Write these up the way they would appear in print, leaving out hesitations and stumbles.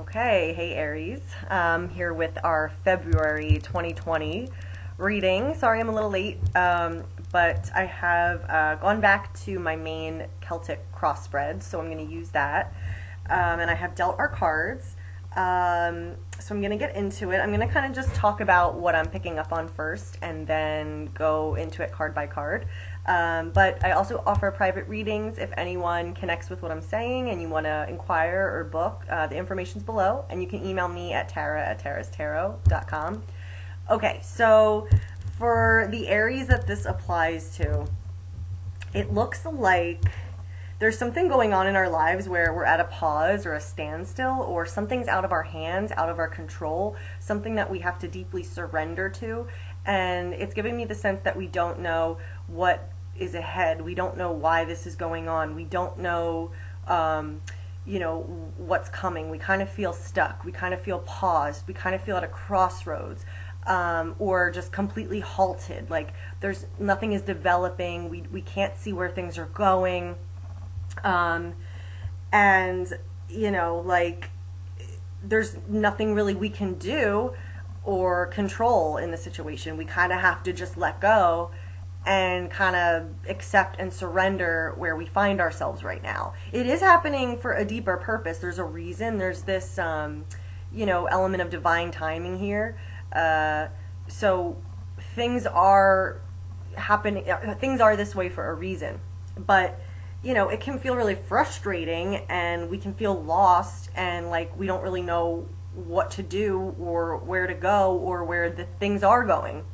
Okay, hey Aries, here with our February 2020 reading. Sorry I'm a little late, but I have gone back to my main Celtic cross spread, so I'm going to use that. And I have dealt our cards, so I'm going to get into it. I'm going to kind of just talk about what I'm picking up on first and then go into it card by card. But I also offer private readings if anyone connects with what I'm saying and you want to inquire or book. The information's below, and you can email me at tara@tarastarot.com. Okay, so for the Aries that this applies to, it looks like there's something going on in our lives where we're at a pause or a standstill, or something's out of our hands, out of our control, something that we have to deeply surrender to. And it's giving me the sense that we don't know what is ahead. We don't know why this is going on. We don't know, what's coming. We kind of feel stuck. We kind of feel paused. We kind of feel at a crossroads, or just completely halted. Like nothing is developing. We can't see where things are going. There's nothing really we can do or control in the situation. We kind of have to just let go and kind of accept and surrender where we find ourselves right now. It is happening for a deeper purpose. There's a reason. There's this, element of divine timing here. So things are happening. Things are this way for a reason. But it can feel really frustrating, and we can feel lost, and like we don't really know what to do or where to go or where the things are going.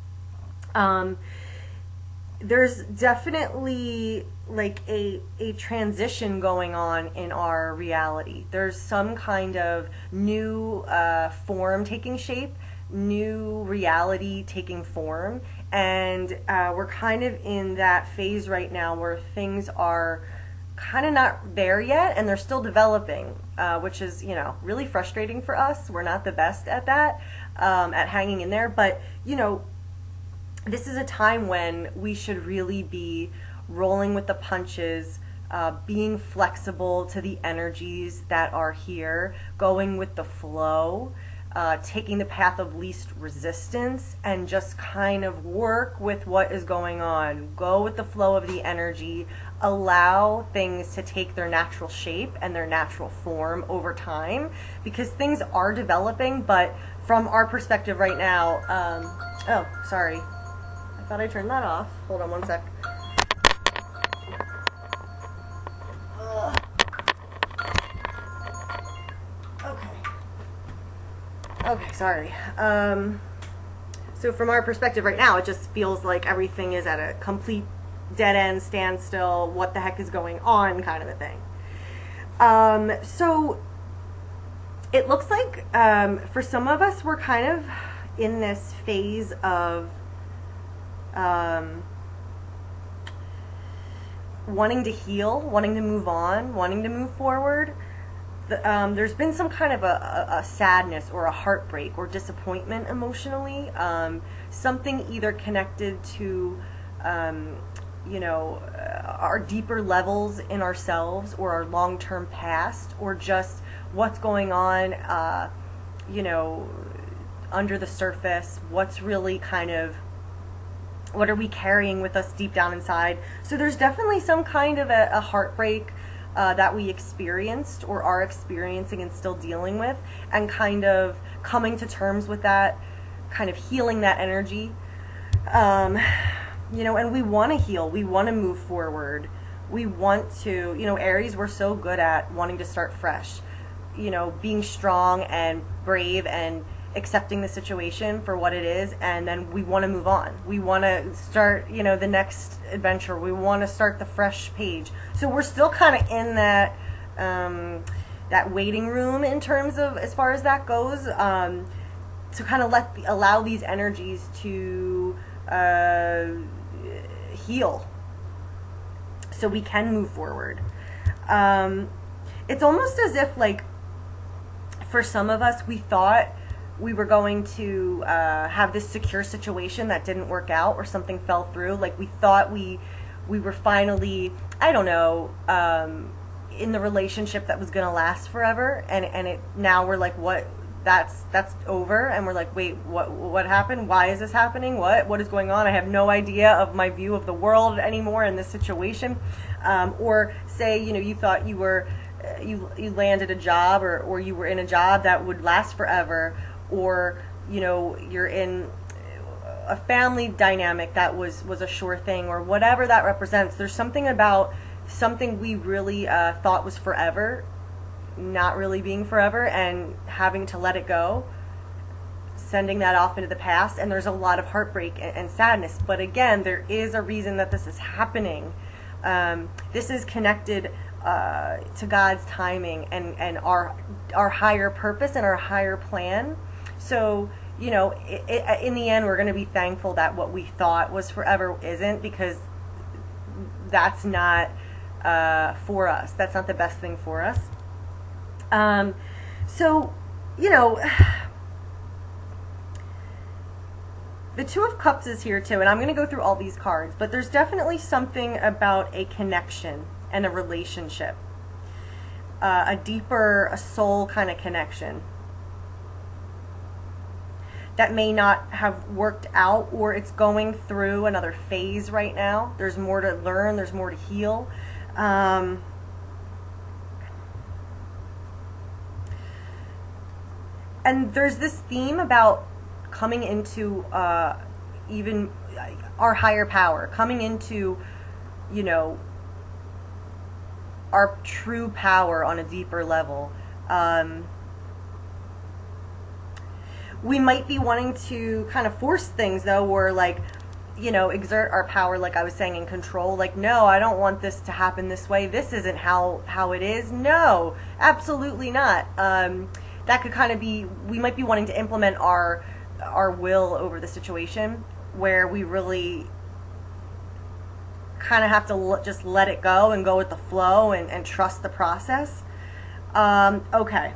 There's definitely like a transition going on in our reality. There's some kind of new form taking shape, new reality taking form, and we're kind of in that phase right now where things are kind of not there yet, and they're still developing, which is really frustrating for us. We're not the best at that, at hanging in there, but this is a time when we should really be rolling with the punches, being flexible to the energies that are here, going with the flow, taking the path of least resistance, and just kind of work with what is going on. Go with the flow of the energy. Allow things to take their natural shape and their natural form over time, because things are developing, but from our perspective right now, oh, sorry. I thought I turned that off. Hold on one sec. Okay, sorry. So from our perspective right now, it just feels like everything is at a complete dead end, standstill, what the heck is going on kind of a thing. So it looks like for some of us, we're kind of in this phase of wanting to heal, wanting to move on, wanting to move forward. There's been some kind of a sadness or a heartbreak or disappointment emotionally, something either connected to our deeper levels in ourselves, or our long-term past, or just what's going on under the surface, what's really what are we carrying with us deep down inside. So there's definitely some kind of a heartbreak that we experienced or are experiencing and still dealing with, and kind of coming to terms with that, kind of healing that energy. And we want to heal. We want to move forward. We want to, Aries, we're so good at wanting to start fresh, being strong and brave and accepting the situation for what it is, and then we want to move on. We want to start, the next adventure. We want to start the fresh page. So we're still kind of in that waiting room in terms of, as far as that goes, to kind of allow these energies to heal, so we can move forward. It's almost as if, like, for some of us, we thought we were going to have this secure situation that didn't work out, or something fell through. Like, we thought we were finally, I don't know, in the relationship that was going to last forever, and it now we're like, what, that's over, and we're like, wait, what happened? Why is this happening? What is going on? I have no idea of my view of the world anymore in this situation. Or say, you know, you thought you were you landed a job, or you were in a job that would last forever, or you know, you're in a family dynamic that was a sure thing, or whatever that represents. There's something about something we really thought was forever not really being forever, and having to let it go, sending that off into the past. And there's a lot of heartbreak and sadness, but again, there is a reason that this is happening. This is connected to God's timing and our higher purpose and our higher plan. So, you know, in the end, we're going to be thankful that what we thought was forever isn't, because that's not for us. That's not the best thing for us. So, you know, the Two of Cups is here too, and I'm going to go through all these cards, but there's definitely something about a connection and a relationship, a deeper, a soul kind of connection that may not have worked out, or it's going through another phase right now. There's more to learn, there's more to heal. And there's this theme about coming into even our higher power, coming into, you know, our true power on a deeper level. We might be wanting to kind of force things though, or like, you know, exert our power, like I was saying, in control. Like, no, I don't want this to happen this way. This isn't how it is. No, absolutely not. That could kind of be, we might be wanting to implement our will over the situation, where we really kind of have to just let it go and go with the flow and trust the process. Okay.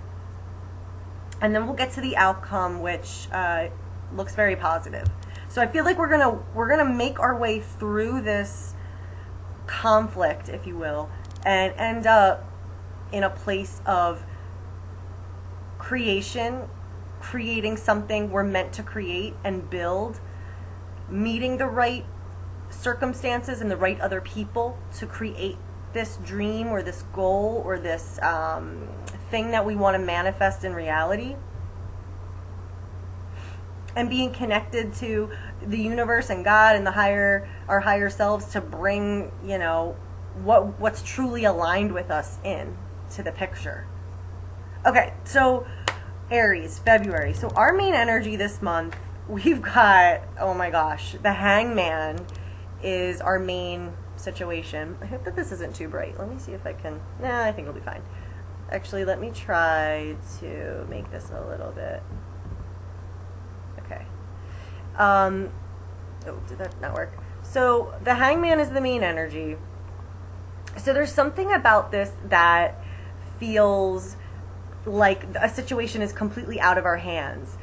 And then we'll get to the outcome, which looks very positive. So I feel like we're gonna make our way through this conflict, if you will, and end up in a place of creating something we're meant to create and build, meeting the right circumstances and the right other people to create this dream or this goal or this thing that we want to manifest in reality, and being connected to the universe and God and our higher selves to bring, you know, what's truly aligned with us in to the picture. Okay, so Aries, February. So our main energy this month, we've got, oh my gosh, the Hangman is our main situation. I hope that this isn't too bright. Let me see if I can, I think it'll be fine. Actually, let me try to make this a little bit, okay. Oh, did that not work? So the Hangman is the main energy. So there's something about this that feels like a situation is completely out of our hands.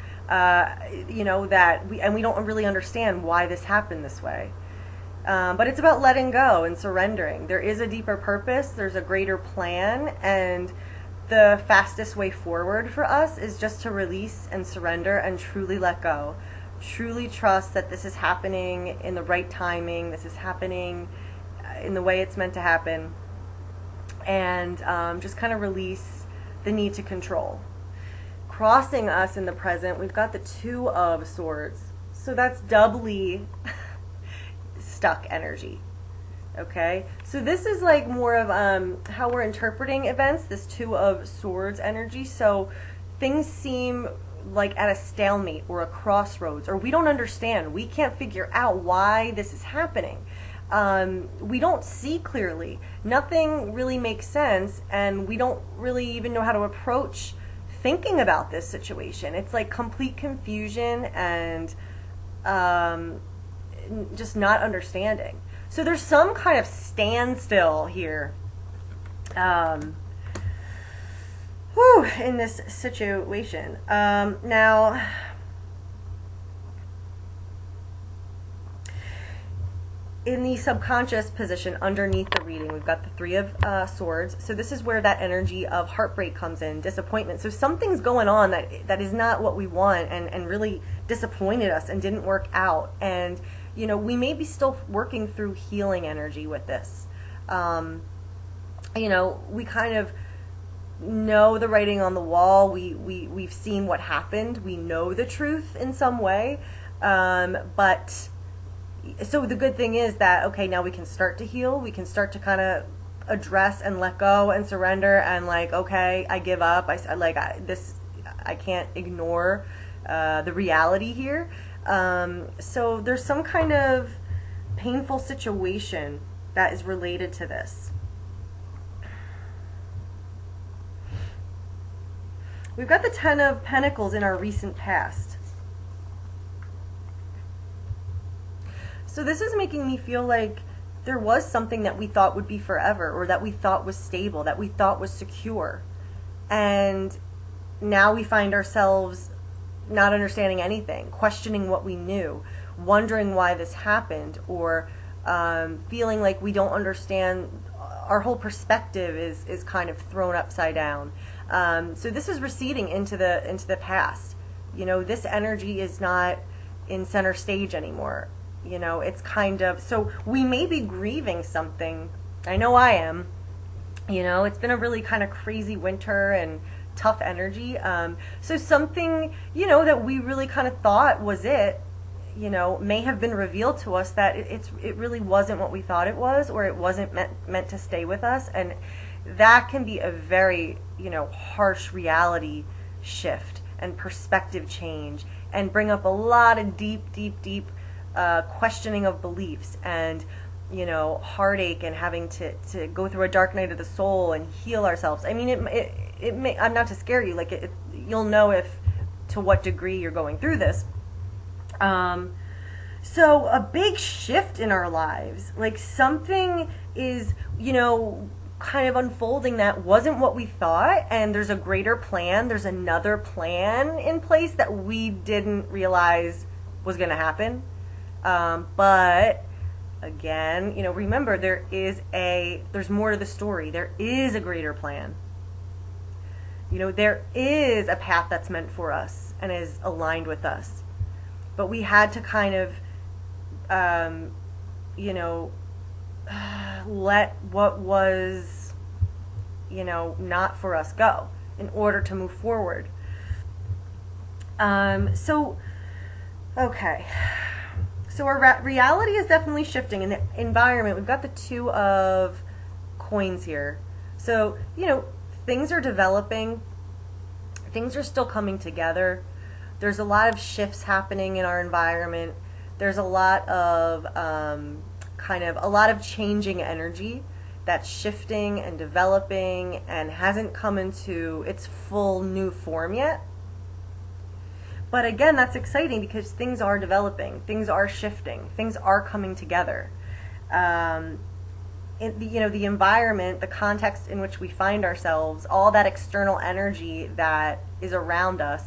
You know, that we don't really understand why this happened this way. But it's about letting go and surrendering. There is a deeper purpose, there's a greater plan, and the fastest way forward for us is just to release and surrender and truly let go. Truly trust that this is happening in the right timing, this is happening in the way it's meant to happen, and just kind of release the need to control. Crossing us in the present, we've got the Two of Swords. So that's doubly stuck energy. Okay, so this is like more of how we're interpreting events, this Two of Swords energy. So things seem like at a stalemate or a crossroads, or we don't understand. We can't figure out why this is happening. We don't see clearly. Nothing really makes sense, and we don't really even know how to approach thinking about this situation. It's like complete confusion and just not understanding. So there's some kind of standstill here in this situation. Now, in the subconscious position underneath the reading, we've got the Three of Swords. So this is where that energy of heartbreak comes in, disappointment. So something's going on that is not what we want, and really disappointed us and didn't work out. And, you know, we may be still working through healing energy with this. You know, we kind of know the writing on the wall. We've seen what happened. We know the truth in some way. But so the good thing is that, okay, now we can start to heal. We can start to kind of address and let go and surrender and, like, okay, I give up. I can't ignore the reality here. So there's some kind of painful situation that is related to this. We've got the Ten of Pentacles in our recent past. So this is making me feel like there was something that we thought would be forever, or that we thought was stable, that we thought was secure. And now we find ourselves not understanding anything, questioning what we knew, wondering why this happened, or feeling like we don't understand. Our whole perspective is kind of thrown upside down. So this is receding into the past. You know, this energy is not in center stage anymore. You know, it's kind of, so we may be grieving something. I know I am. You know, it's been a really kind of crazy winter and tough energy. So something, you know, that we really kind of thought was it, you know, may have been revealed to us that it really wasn't what we thought it was, or it wasn't meant to stay with us. And that can be a very, you know, harsh reality shift and perspective change, and bring up a lot of deep questioning of beliefs, and, you know, heartache, and having to go through a dark night of the soul and heal ourselves. I mean, it may, I'm not to scare you, like, you'll know if, to what degree you're going through this. So a big shift in our lives, like something is, you know, kind of unfolding that wasn't what we thought, and there's a greater plan. There's another plan in place that we didn't realize was going to happen. But again, you know, remember, there's more to the story. There is a greater plan. You know, there is a path that's meant for us and is aligned with us. But we had to kind of, you know, let what was, you know, not for us go in order to move forward. So, okay. So our reality is definitely shifting. In the environment, we've got the Two of Coins here. So, you know, things are developing. Things are still coming together. There's a lot of shifts happening in our environment. There's a lot of a lot of changing energy that's shifting and developing and hasn't come into its full new form yet. But again, that's exciting because things are developing, things are shifting, things are coming together. You know, the environment, the context in which we find ourselves, all that external energy that is around us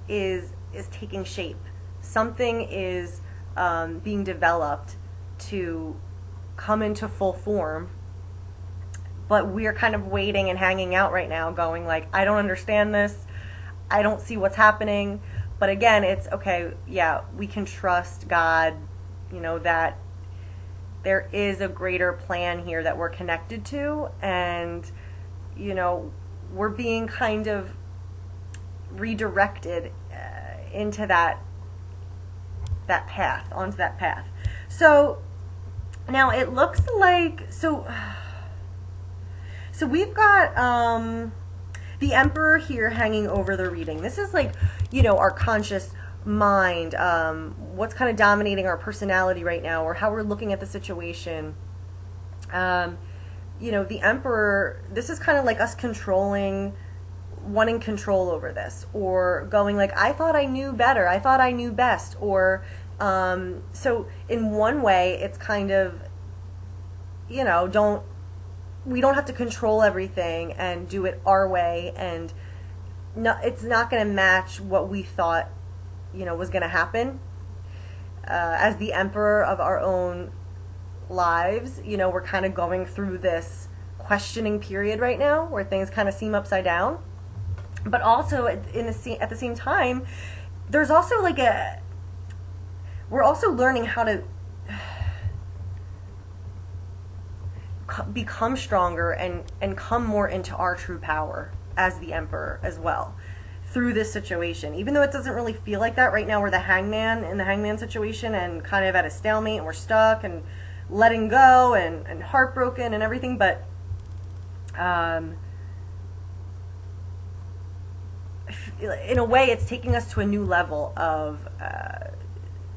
is taking shape. Something is being developed to come into full form, but we're kind of waiting and hanging out right now, going like, I don't understand this, I don't see what's happening. But again, it's okay, yeah, we can trust God, you know, that there is a greater plan here that we're connected to, and, you know, we're being kind of redirected into that path, onto that path. So now it looks like, so we've got the Emperor here hanging over the reading. This is like, you know, our conscious mind, what's kind of dominating our personality right now, or how we're looking at the situation. You know, the Emperor, this is kind of like us wanting control over this, or going like, I thought I knew better, I thought I knew best, or so in one way it's kind of, you know, we don't have to control everything and do it our way, and it's not going to match what we thought, you know, was going to happen. As the Emperor of our own lives, you know, we're kind of going through this questioning period right now where things kind of seem upside down. But also at the same time, there's also like we're also learning how to become stronger and come more into our true power as the Emperor as well through this situation. Even though it doesn't really feel like that right now, we're the hangman in the hangman situation and kind of at a stalemate and we're stuck and letting go and heartbroken and everything. But in a way, it's taking us to a new level of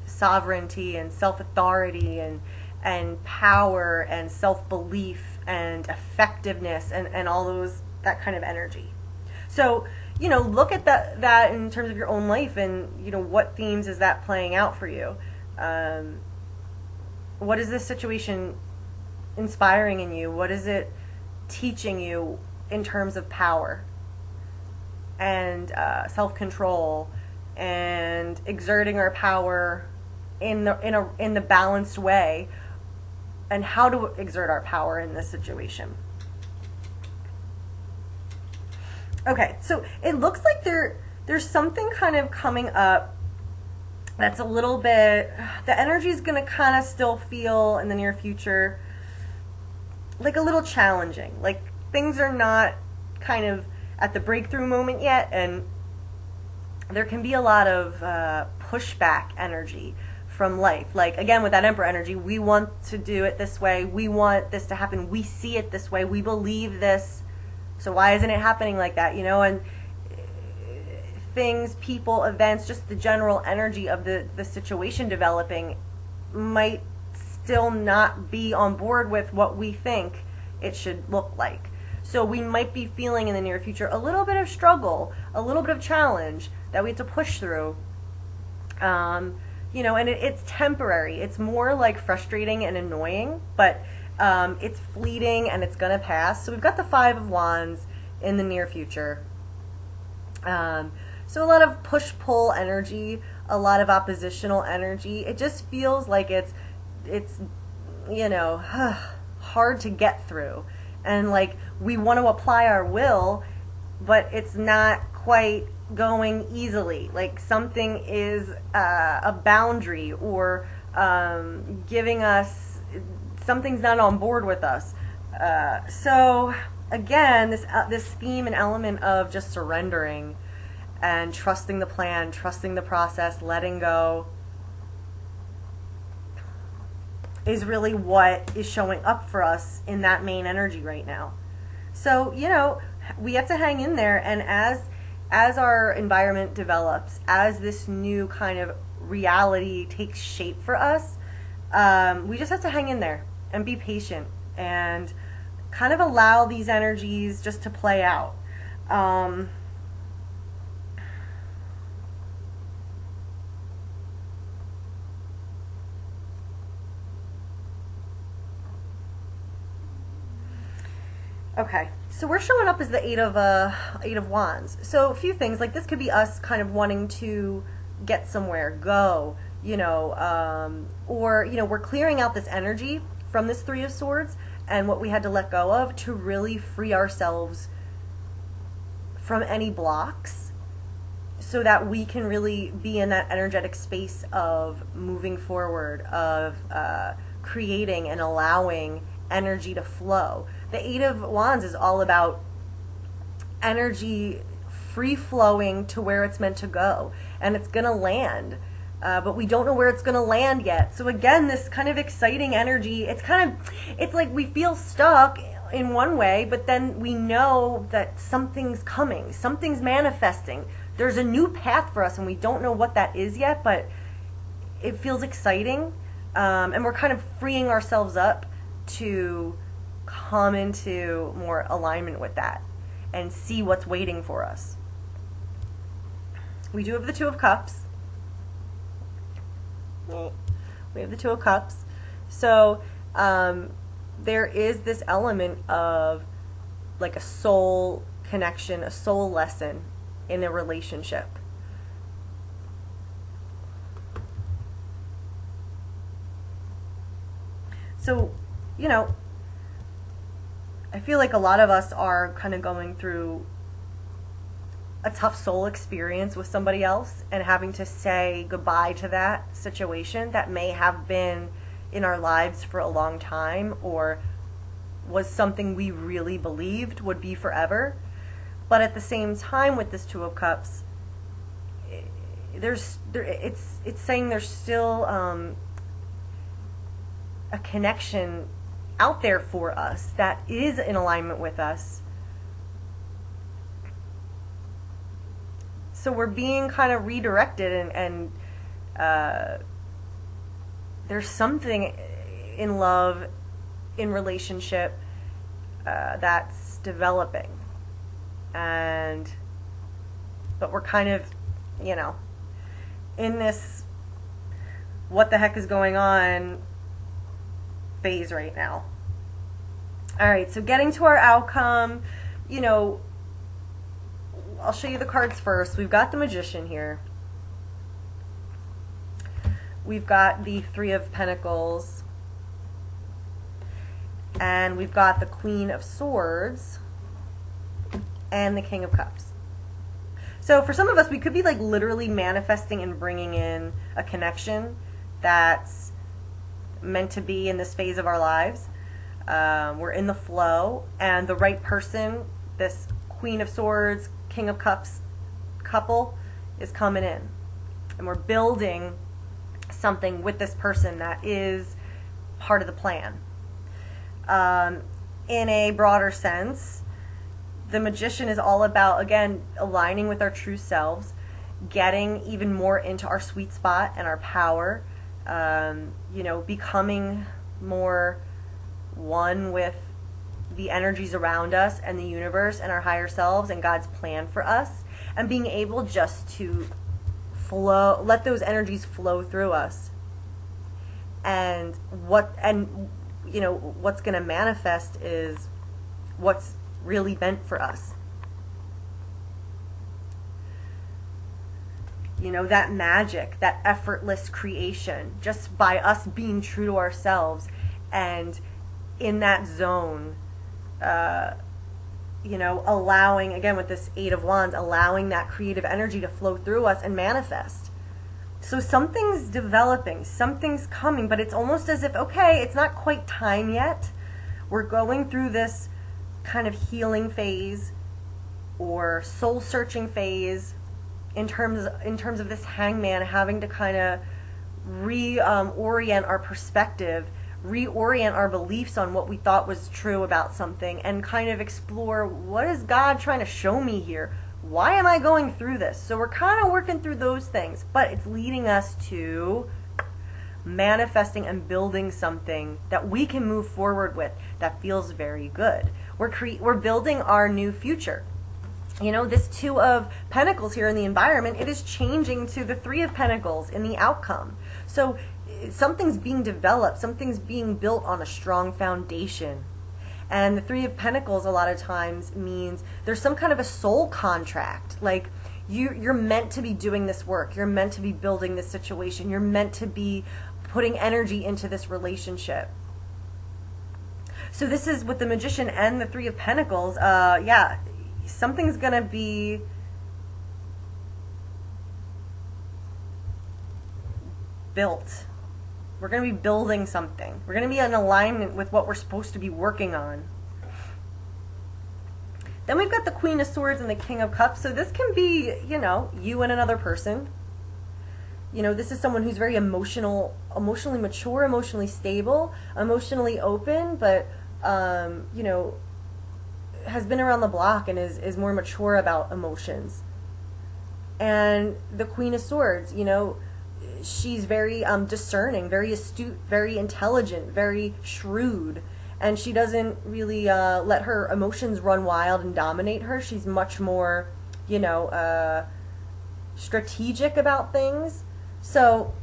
sovereignty and self-authority and power and self-belief and effectiveness and all that kind of energy. So, you know, look at that in terms of your own life and, you know, what themes is that playing out for you? What is this situation inspiring in you? What is it teaching you in terms of power and self-control and exerting our power in the balanced way, and how to exert our power in this situation? Okay, so it looks like there's something kind of coming up that's a little bit, the energy is going to kind of still feel in the near future like a little challenging. Like things are not kind of at the breakthrough moment yet, and there can be a lot of pushback energy from life. Like again, with that Emperor energy, we want to do it this way, we want this to happen, we see it this way, we believe this, so why isn't it happening like that, you know? And things, people, events, just the general energy of the situation developing might still not be on board with what we think it should look like. So we might be feeling in the near future a little bit of struggle, a little bit of challenge that we have to push through. You know, and it's temporary. It's more like frustrating and annoying, but it's fleeting and it's going to pass. So we've got the Five of Wands in the near future. So a lot of push-pull energy, a lot of oppositional energy. It just feels like it's you know, hard to get through. And like we want to apply our will, but it's not quite going easily. Like something is a boundary, or giving us, something's not on board with us. So again, this theme and element of just surrendering and trusting the plan, trusting the process, letting go, is really what is showing up for us in that main energy right now. So, you know, we have to hang in there, and as our environment develops, as this new kind of reality takes shape for us, we just have to hang in there and be patient and kind of allow these energies just to play out. Okay, so we're showing up as the Eight of Wands. So a few things, like this could be us kind of wanting to get somewhere, go, you know, or, you know, we're clearing out this energy from this Three of Swords and what we had to let go of to really free ourselves from any blocks so that we can really be in that energetic space of moving forward, of creating and allowing energy to flow. The Eight of Wands is all about energy free-flowing to where it's meant to go, and it's going to land, but we don't know where it's going to land yet. So again, this kind of exciting energy, it's like we feel stuck in one way, but then we know that something's coming, something's manifesting. There's a new path for us, and we don't know what that is yet, but it feels exciting, and we're kind of freeing ourselves up to come into more alignment with that and see what's waiting for us. We do have the Two of Cups. We have the Two of Cups. So there is this element of like a soul connection, a soul lesson in a relationship. So, you know, I feel like a lot of us are kind of going through a tough soul experience with somebody else and having to say goodbye to that situation that may have been in our lives for a long time, or was something we really believed would be forever. But at the same time, with this Two of Cups, it's saying there's still a connection out there for us that is in alignment with us. So we're being kind of redirected, and there's something in love, in relationship, that's developing. But we're kind of, you know, in this what the heck is going on phase right now. All right, so getting to our outcome, you know, I'll show you the cards first. We've got the Magician here. We've got the Three of Pentacles. And we've got the Queen of Swords and the King of Cups. So for some of us, we could be like literally manifesting and bringing in a connection that's meant to be in this phase of our lives. We're in the flow, and the right person, this Queen of Swords, King of Cups couple, is coming in. And we're building something with this person that is part of the plan. In a broader sense, the Magician is all about, again, aligning with our true selves, getting even more into our sweet spot and our power, you know, becoming more one with the energies around us and the universe and our higher selves and God's plan for us, and being able just to flow, let those energies flow through us. And you know, what's going to manifest is what's really meant for us. You know, that magic, that effortless creation, just by us being true to ourselves and in that zone, you know, allowing, again with this Eight of Wands, allowing that creative energy to flow through us and manifest. So something's developing, something's coming, but it's almost as if, okay, it's not quite time yet. We're going through this kind of healing phase or soul searching phase in terms of this Hangman having to kind of reorient our perspective, reorient our beliefs on what we thought was true about something, and kind of explore, what is God trying to show me here? Why am I going through this? So we're kind of working through those things, but it's leading us to manifesting and building something that we can move forward with that feels very good. We're building our new future. You know, this Two of Pentacles here in the environment, it is changing to the Three of Pentacles in the outcome. So something's being developed, something's being built on a strong foundation. And the Three of Pentacles a lot of times means there's some kind of a soul contract. Like you're meant to be doing this work. You're meant to be building this situation. You're meant to be putting energy into this relationship. So this is with the Magician and the Three of Pentacles. Yeah, something's going to be built. We're going to be building something. We're going to be in alignment with what we're supposed to be working on. Then we've got the Queen of Swords and the King of Cups. So this can be, you know, you and another person. You know, this is someone who's very emotionally mature, emotionally stable, emotionally open, but, you know, has been around the block and is more mature about emotions. And the Queen of Swords, you know, she's very discerning, very astute, very intelligent, very shrewd, and she doesn't really let her emotions run wild and dominate her. She's much more, you know, strategic about things. So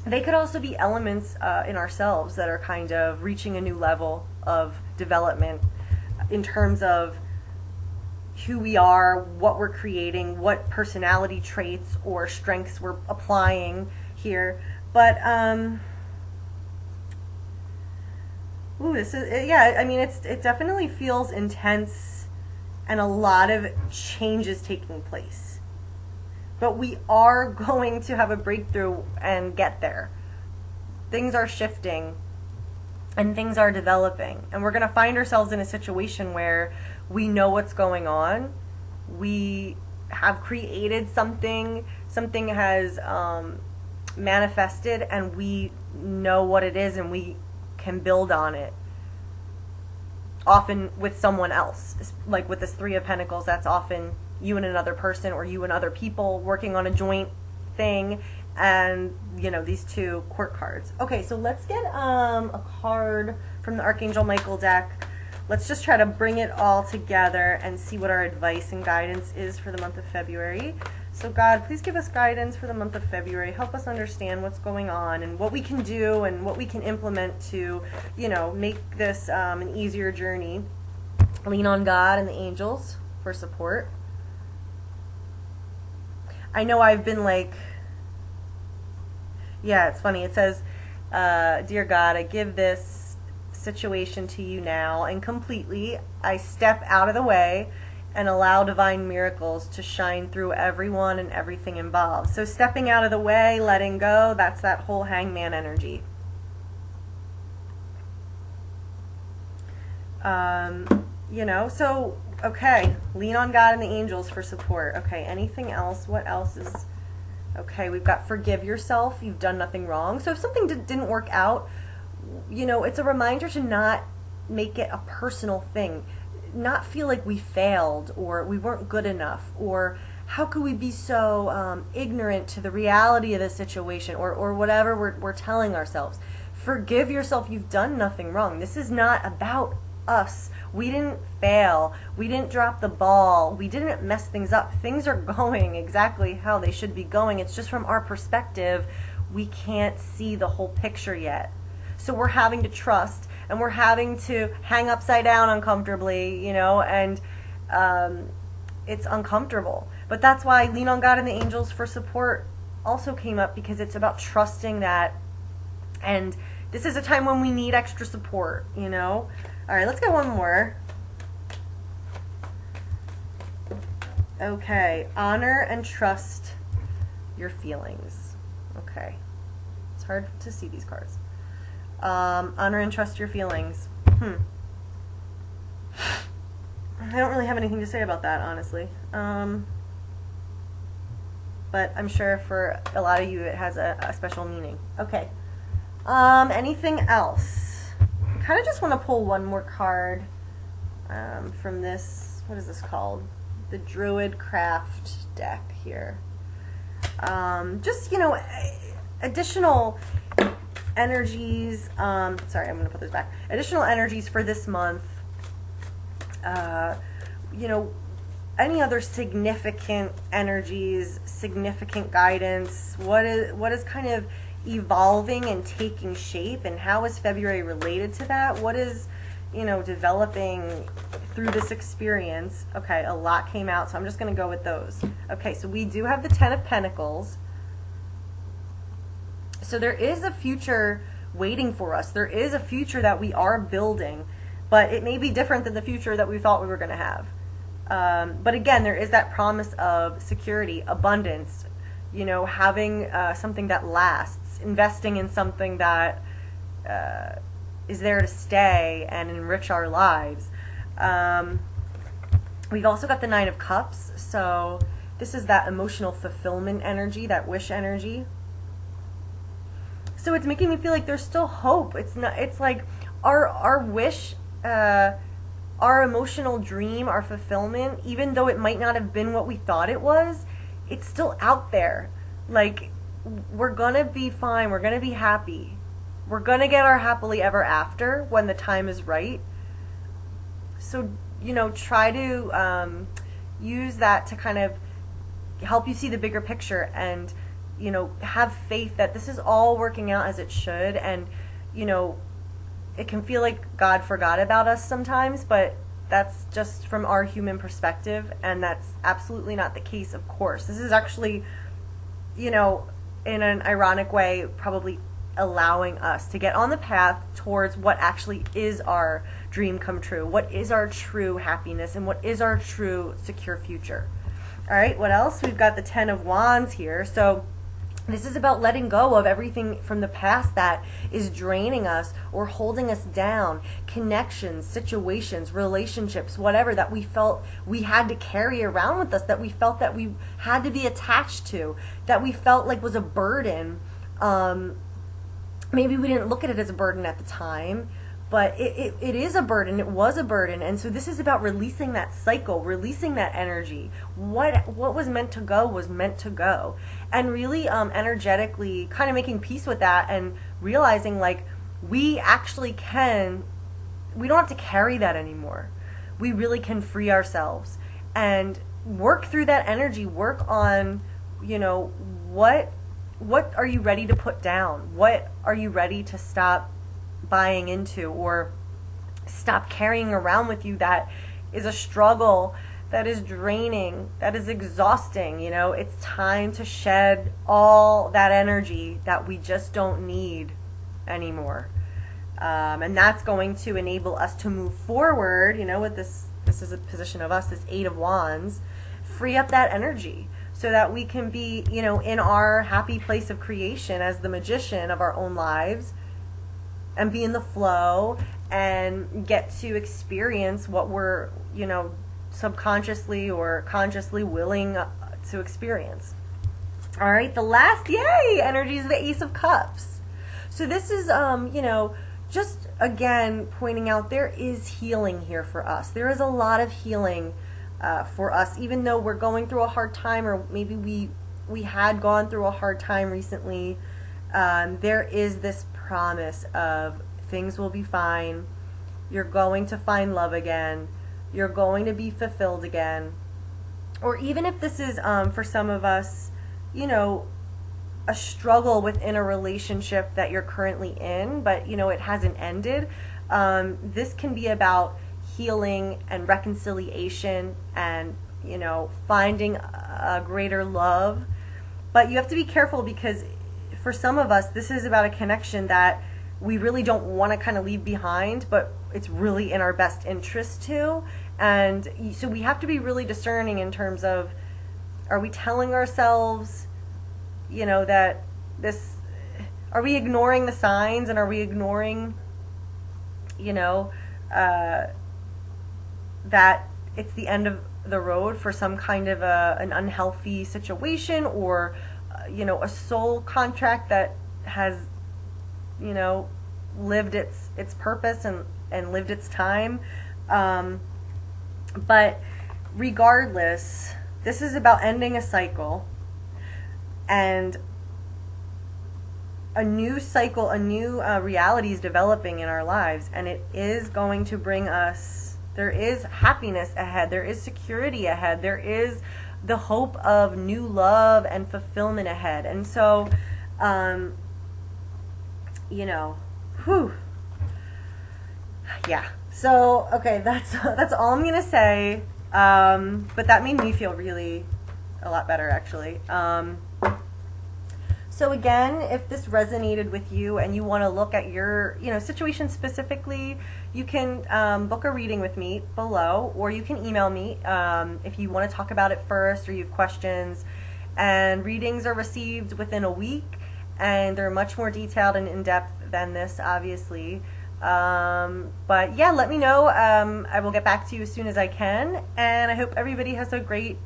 they could also be elements in ourselves that are kind of reaching a new level of development in terms of who we are, what we're creating, what personality traits or strengths we're applying here. But Ooh, this is, yeah, I mean, it definitely feels intense and a lot of changes taking place. But we are going to have a breakthrough and get there. Things are shifting and things are developing. And we're going to find ourselves in a situation where we know what's going on. We have created something, something has manifested, and we know what it is and we can build on it. Often with someone else. Like with this Three of Pentacles, that's often you and another person, or you and other people working on a joint thing, and you know, these two court cards. Okay, so let's get a card from the Archangel Michael deck. Let's just try to bring it all together and see what our advice and guidance is for the month of February. So God, please give us guidance for the month of February. Help us understand what's going on and what we can do and what we can implement to, you know, make this an easier journey. Lean on God and the angels for support. I know I've been like, yeah, it's funny. It says, Dear God, I give this situation to you now, and completely I step out of the way and allow divine miracles to shine through everyone and everything involved. So stepping out of the way, letting go, that's that whole hangman energy. You know, so, okay, lean on God and the angels for support. Okay, anything else? What else is... Okay, we've got forgive yourself. You've done nothing wrong. So if something didn't work out, you know, it's a reminder to not make it a personal thing. Not feel like we failed or we weren't good enough, or how could we be so ignorant to the reality of the situation, or whatever we're telling ourselves. Forgive yourself. You've done nothing wrong. This is not about us. We didn't fail. We didn't drop the ball. We didn't mess things up. Things are going exactly how they should be going. It's just from our perspective, we can't see the whole picture yet. So we're having to trust, and we're having to hang upside down uncomfortably, you know, and it's uncomfortable. But that's why lean on God and the angels for support also came up, because it's about trusting that. And this is a time when we need extra support, you know. All right, let's get one more. Okay, honor and trust your feelings. Okay, it's hard to see these cards. Honor and trust your feelings. I don't really have anything to say about that, honestly. But I'm sure for a lot of you it has a special meaning. Okay. Anything else? I kind of just want to pull one more card from this, what is this called? The Druid Craft deck here. Just, you know, additional energies. Sorry, I'm going to put this back. Additional energies for this month. You know, any other significant energies, significant guidance. What is kind of evolving and taking shape, and how is February related to that? What is, you know, developing through this experience? Okay, a lot came out, so I'm just going to go with those. Okay, so we do have the Ten of Pentacles. So there is a future waiting for us. There is a future that we are building, but it may be different than the future that we thought we were going to have. But again, there is that promise of security, abundance, you know, having something that lasts, investing in something that is there to stay and enrich our lives. We've also got the Nine of Cups, so this is that emotional fulfillment energy, that wish energy. So it's making me feel like there's still hope. It's not. It's like our wish, our emotional dream, our fulfillment, even though it might not have been what we thought it was, it's still out there. Like, we're gonna be fine. We're gonna be happy. We're gonna get our happily ever after when the time is right. So, you know, try to use that to kind of help you see the bigger picture, and, you know, have faith that this is all working out as it should. And, you know, it can feel like God forgot about us sometimes, but that's just from our human perspective, and that's absolutely not the case, of course. This is actually, you know, in an ironic way, probably allowing us to get on the path towards what actually is our dream come true, what is our true happiness, and what is our true secure future. All right, what else? We've got the 10 of Wands here. So this is about letting go of everything from the past that is draining us or holding us down. Connections, situations, relationships, whatever that we felt we had to carry around with us, that we felt that we had to be attached to, that we felt like was a burden. Maybe we didn't look at it as a burden at the time, but it is a burden. It was a burden. And so this is about releasing that cycle, releasing that energy. What was meant to go was meant to go. And really energetically kind of making peace with that and realizing like we actually can, we don't have to carry that anymore. We really can free ourselves and work through that energy, work on, you know, what are you ready to put down? What are you ready to stop buying into or stop carrying around with you that is a struggle, that is draining, that is exhausting? You know, it's time to shed all that energy that we just don't need anymore. And that's going to enable us to move forward, you know, with this is a position of us, this 8 of Wands, free up that energy so that we can be, you know, in our happy place of creation as the magician of our own lives, and be in the flow and get to experience what we're, you know, subconsciously or consciously willing to experience. All right, the last, yay, energy is the Ace of Cups. So this is, you know, just again pointing out there is healing here for us. There is a lot of healing for us, even though we're going through a hard time, or maybe we had gone through a hard time recently. There is this promise of things will be fine. You're going to find love again. You're going to be fulfilled again. Or even if this is, for some of us, you know, a struggle within a relationship that you're currently in, but, you know, it hasn't ended. This can be about healing and reconciliation and, you know, finding a greater love. But you have to be careful, because for some of us, this is about a connection that we really don't want to kind of leave behind, but it's really in our best interest to. And so we have to be really discerning in terms of, are we telling ourselves, you know, that this, are we ignoring the signs, and are we ignoring, you know, that it's the end of the road for some kind of an unhealthy situation, or you know, a soul contract that has, you know, lived its purpose and lived its time. But regardless, this is about ending a cycle, and a new cycle, a new reality is developing in our lives, and it is going to bring us, there is happiness ahead, there is security ahead, there is the hope of new love and fulfillment ahead. And so, you know, yeah. So, okay, that's all I'm gonna say. But that made me feel really a lot better, actually. So again, if this resonated with you and you want to look at your, you know, situation specifically, you can book a reading with me below, or you can email me if you want to talk about it first, or you have questions. And readings are received within a week, and they're much more detailed and in-depth than this, obviously. But yeah, let me know. I will get back to you as soon as I can, and I hope everybody has a great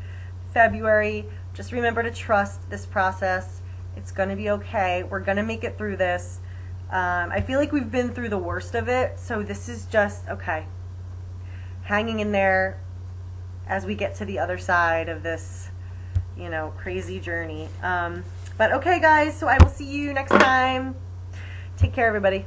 February. Just remember to trust this process. It's going to be okay. We're going to make it through this. I feel like we've been through the worst of it, so this is just, okay, hanging in there as we get to the other side of this, you know, crazy journey. But okay, guys, so I will see you next time. Take care, everybody.